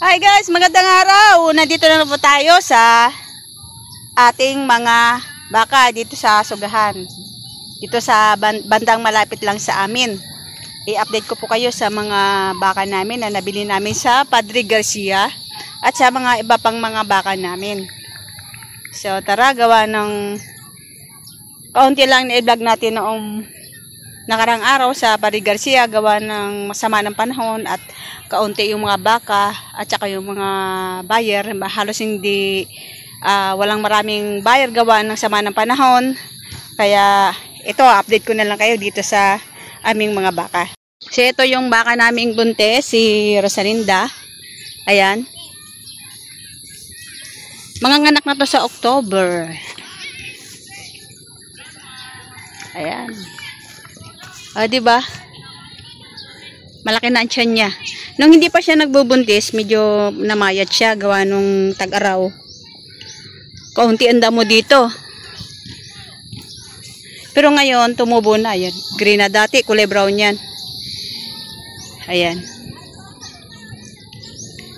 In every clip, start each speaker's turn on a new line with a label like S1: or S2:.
S1: Hi guys, magandang araw. Nandito na po tayo sa ating mga baka dito sa Sugahan. Dito sa bandang malapit lang sa amin. I-update ko po kayo sa mga baka namin na nabili namin sa Padre Garcia at sa mga iba pang mga baka namin. So tara, gawa ng kaunti lang na i-vlog natin noong nakarang araw sa Padre Garcia, gawa ng masama ng panahon at kaunti yung mga baka at saka yung mga buyer, halos hindi walang maraming buyer gawa ng sama ng panahon. Kaya ito, update ko na lang kayo dito sa aming mga baka. So ito yung baka naming bunte, si Rosalinda. Ayan, manganganak na to sa October. Ayan. Diba? Malaki na ang tiyan niya. Nung hindi pa siya nagbubuntis, medyo namayat siya gawa nung tag-araw. Kaunti ang damo dito. Pero ngayon, tumubo na. Ayan. Green na dati, kulay brown yan. Ayan.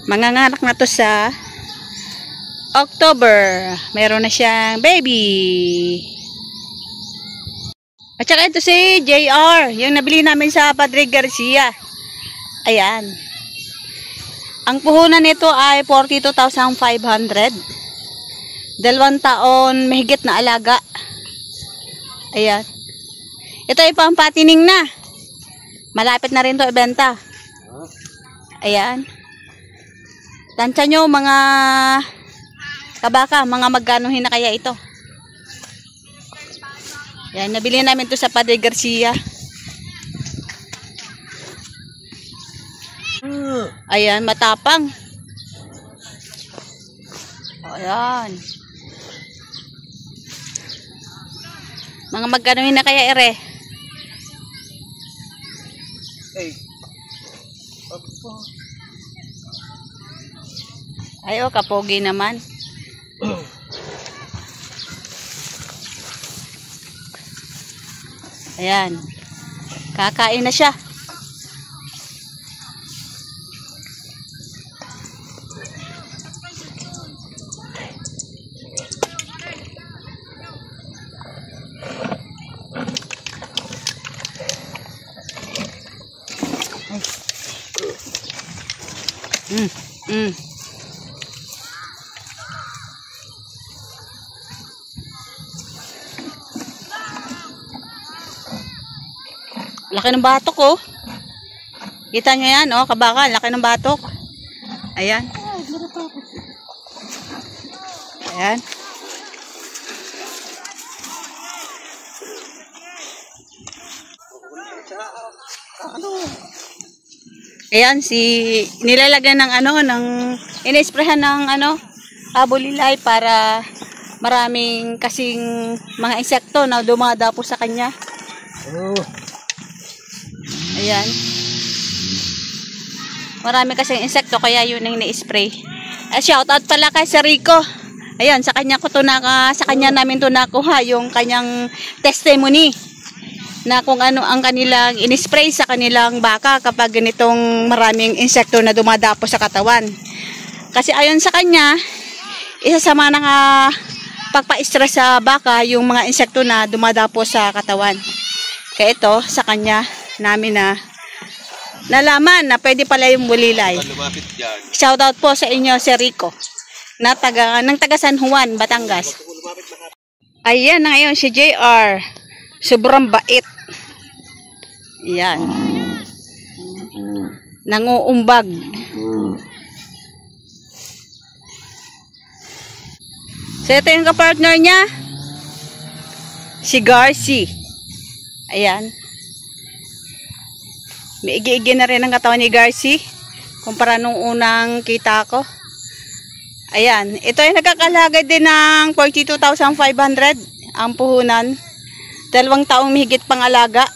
S1: Manganganak na to sa October. Meron na siyang baby. At saka ito si JR, yung nabili namin sa Padre Garcia. Ayan. Ang puhunan nito ay 42,500. 2 taon, mahigit na alaga. Ayan. Ito ay pampatining na. Malapit na rin to ibenta. Ayan. Tansya nyo mga kabaka, mga magkanohin na kaya ito. Yan, nabili namin to sa Padre Garcia. Ayan, matapang. Ayan. Mga magkanohin na kaya ere? Ay, oh, kapogi naman. Ayan. Kakain na siya. Laki ng batok, oh. Kita nyo yan, oh, kabaka. Laki ng batok. Ayan. Ayan. Ayan, nilalagyan ng inisprehan ng abulilay para maraming kasing mga insekto na dumadapo sa kanya. Ayan. Marami kasing insekto kaya yun ang na-spray. Shoutout pala kay Sir Rico. Ayan, sa kanya namin to nakuha yung kanyang testimony na kung ano ang kanilang in-spray sa kanilang baka kapag ganitong maraming insekto na dumadapo sa katawan. Kasi ayon sa kanya, isa sa mga pagpa-stress sa baka yung mga insekto na dumadapo sa katawan. Kaya ito, sa kanya namin na nalaman na pwede pala yung bulilay. Shoutout po sa inyo, Sir Rico, ng taga San Juan, Batangas. Ayan na ngayon si JR. Sobrang bait. Ayan. Nanguumbag. So ito yung kapartner niya, si Garcia. Ayan. May igi-igi na rin ang katawan ni Garcia kumpara nung unang kita ko. Ayan. Ito ay nagkakalagay din ng 42,500 ang puhunan. 2 taong mahigit pang alaga.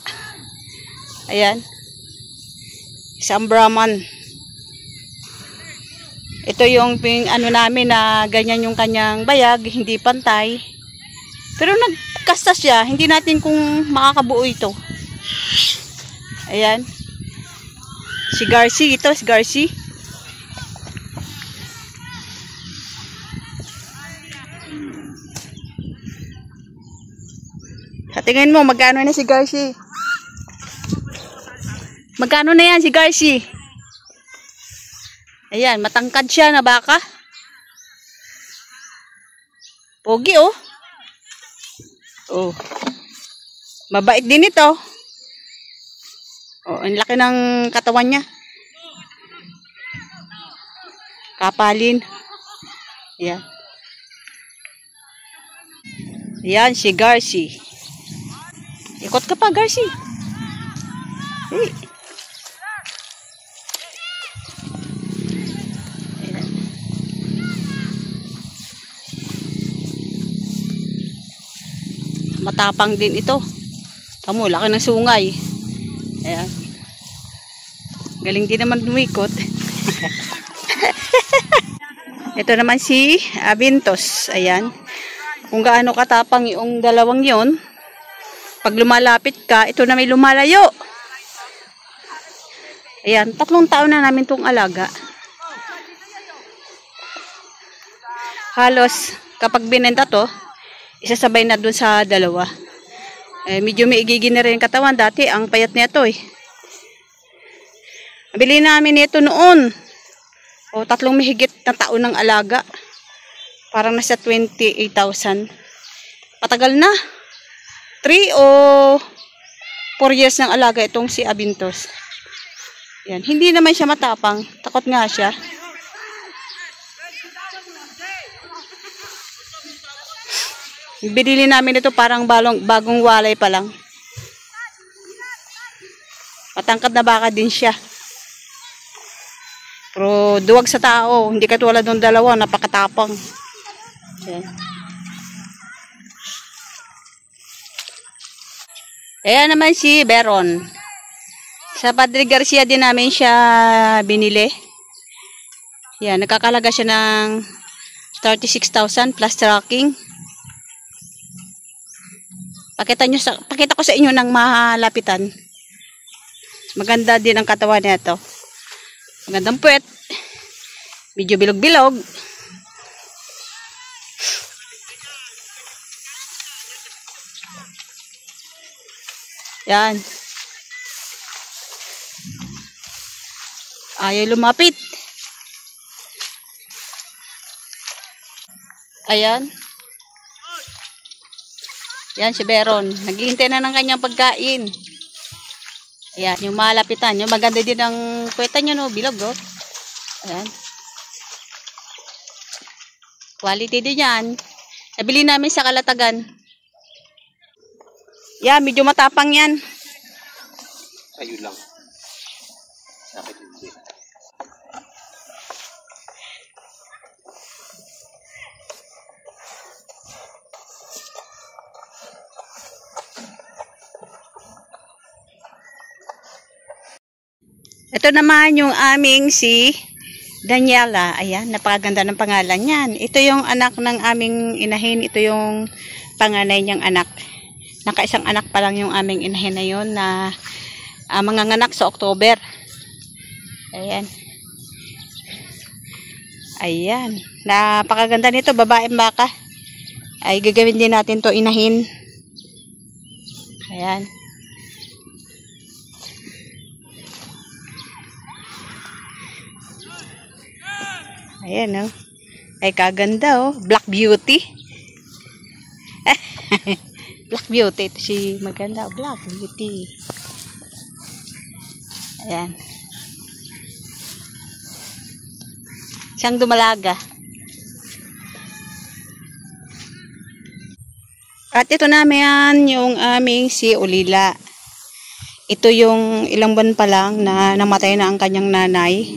S1: Ayan. Isang Brahman. Ito yung namin na ganyan yung kanyang bayag, hindi pantay. Pero nagkasta siya, hindi natin kung makakabuo ito. Ayan. Si Garcia, ito si Garcia. At tingin mo, magkano na si Garci? Magkano na yan si Garci? Ayan, matangkad siya na baka. Pogi, oh. Oh. Mabait din ito. Oh, ang laki ng katawan niya. Kapalin. Ayan. Ayan si Garci. Ikot ka pa, Garci. Hey. Ayan. Matapang din ito. Tamo, laki ng sungay. Ayan. Galing din naman lumikot. Ito naman si Abintos. Ayan. Kung gaano katapang yung dalawang yon, pag lumalapit ka, ito na may lumalayo. Ayan. 3 taon na namin itong alaga. Halos, kapag binenta to, isasabay na dun sa dalawa. Medyo may igigin na rin yung katawan. Dati, ang payat niya to eh. Nabili namin ito noon. O, 3 mahigit na taon ng alaga. Parang nasa 28,000. Patagal na. 3 o 4 years ng alaga itong si Abintos. Yan. Hindi naman siya matapang. Takot nga siya. Binili namin ito parang bagong walay pa lang. Matangkad na baka din siya. Pero duwag sa tao. Hindi katulad ng dalawa. Napakatapang. Ayan. Ayan naman si Beron. Sa Padre Garcia din namin siya binili. Ayan. Nakakalaga siya ng 36,000 plus tracking. Pakita ko sa inyo ng malapitan. Maganda din ang katawan nito. Magandang puwet. Medyo bilog-bilog. Yan. Ayaw lumapit. Ayan. Yan si Beron. Naghihintay na ng kanyang pagkain. Ayan, yung malapitan. Yung maganda din ang kweta nyo, no? Bilog, oh. Ayan. Quality din yan. Nabili namin sa Kalatagan. Yan, medyo matapang yan.
S2: Sa'yo lang. Sakit hindi.
S1: Ito naman yung aming si Daniela. Ayan, napakaganda ng pangalan niyan. Ito yung anak ng aming inahin. Ito yung panganay niyang anak. Nakaisang anak pa lang yung aming inahin na yun na manganganak sa October. Ayan. Ayan. Napakaganda nito. Babaeng baka. Ay gagawin din natin to inahin. Ayan. Ayan, oh. Ay, kaganda, oh. Black Beauty. Black Beauty. Ito si maganda. Black Beauty. Ayan. Siyang dumalaga. At ito namin yung aming si Ulila. Ito yung ilang buwan pa lang na namatay na ang kanyang nanay.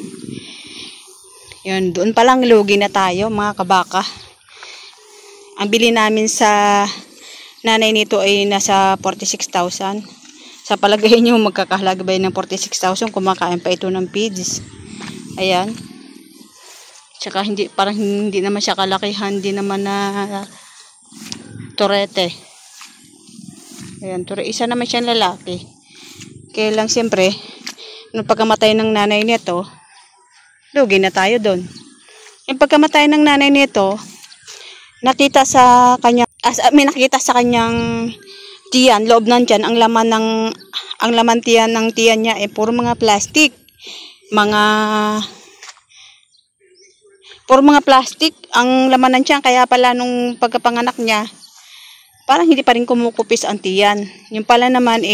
S1: Yun, doon pa lang lugi na tayo mga kabaka. Ang bili namin sa nanay nito ay nasa 46,000. Sa palagay nyo magkakahalaga ba ng 46,000? Kumakain pa ito ng feeds. Ayan. Tsaka hindi, parang hindi naman siya kalakihan, hindi naman na turete. Ayan, isa naman siya lalaki. Kaya lang siyempre, nung pagkamatay ng nanay nito, lugi na tayo doon. Yung pagkamatay ng nanay nito, nakita sa kanya, may nakita sa kanyang tiyan, loob ng tiyan, ang laman tiyan ng tiyan niya ay puro mga plastic. Puro mga plastic ang laman ng tiyan, kaya pala nung pagkapanganak niya, parang hindi pa rin kumukupis ang tiyan. Yung pala naman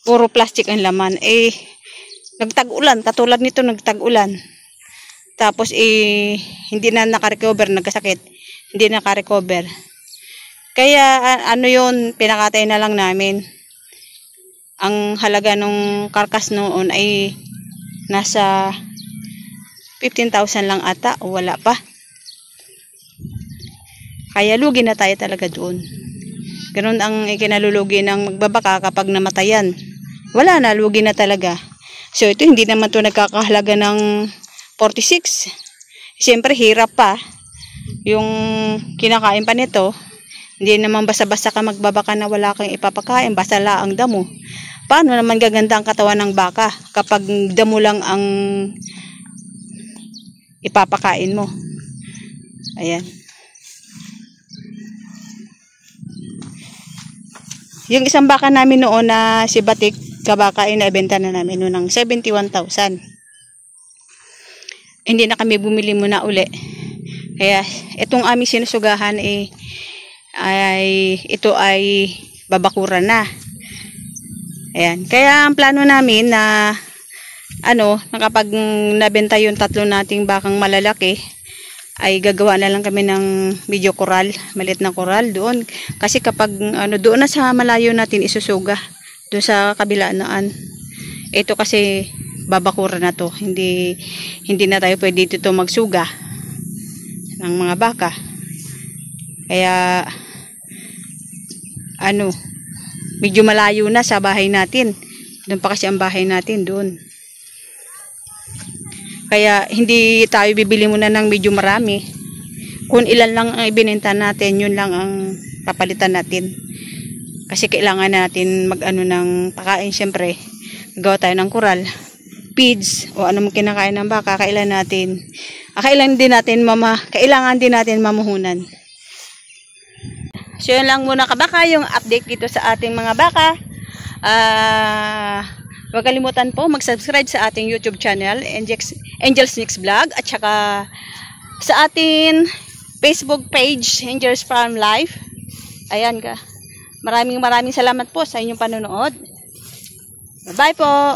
S1: puro plastic ang laman. Nagtag-ulan, katulad nito nagtag-ulan. Tapos hindi na naka-recover, nagkasakit. Hindi na naka-recover. Kaya yun, pinakatay na lang namin. Ang halaga nung karkas noon ay nasa 15,000 lang ata o wala pa. Kaya lugi na tayo talaga doon. Ganun ang ikinalulugi ng magbabaka kapag namatayan. Wala na, lugi na talaga. So ito hindi naman to nagkakahalaga ng 46. Siyempre hirap pa. Yung kinakain pa nito, hindi naman basta-basta ka magbabaka na wala kang ipapakain, basta laang damo. Paano naman gaganda ang katawan ng baka kapag damo lang ang ipapakain mo? Ayan. Yung isang baka namin noon na si Batik, kabaka ay naibenta na namin noon ng 71,000. Hindi na kami bumili muna uli. Kaya itong aming sinusugahan ito ay babakuran na. Ayan. Kaya ang plano namin na kapag nabenta yung tatlo nating bakang malalaki, ay gagawa na lang kami ng video koral, maliit na koral doon. Kasi kapag doon na sa malayo natin isusuga, doon sa kabilaan. Ito kasi babakuran na to. Hindi na tayo pwede dito magsuga ng mga baka. Kaya medyo malayo na sa bahay natin. Doon pa kasi ang bahay natin doon. Kaya hindi tayo bibili muna ng medyo marami. Kung ilan lang ang ibinenta natin, yun lang ang papalitan natin. Kasi kailangan natin ng pakain, syempre. Gawa tayo ng kural, feeds, o ano mong kinakain ng baka, kailangan din natin mamuhunan. So yun lang muna kabaka, yung update dito sa ating mga baka. Huwag kalimutan po mag-subscribe sa ating YouTube channel, Angels Mix Vlog, at saka sa ating Facebook page, Angels Farm Life. Ayan ka. Maraming salamat po sa inyong panonood. Bye po!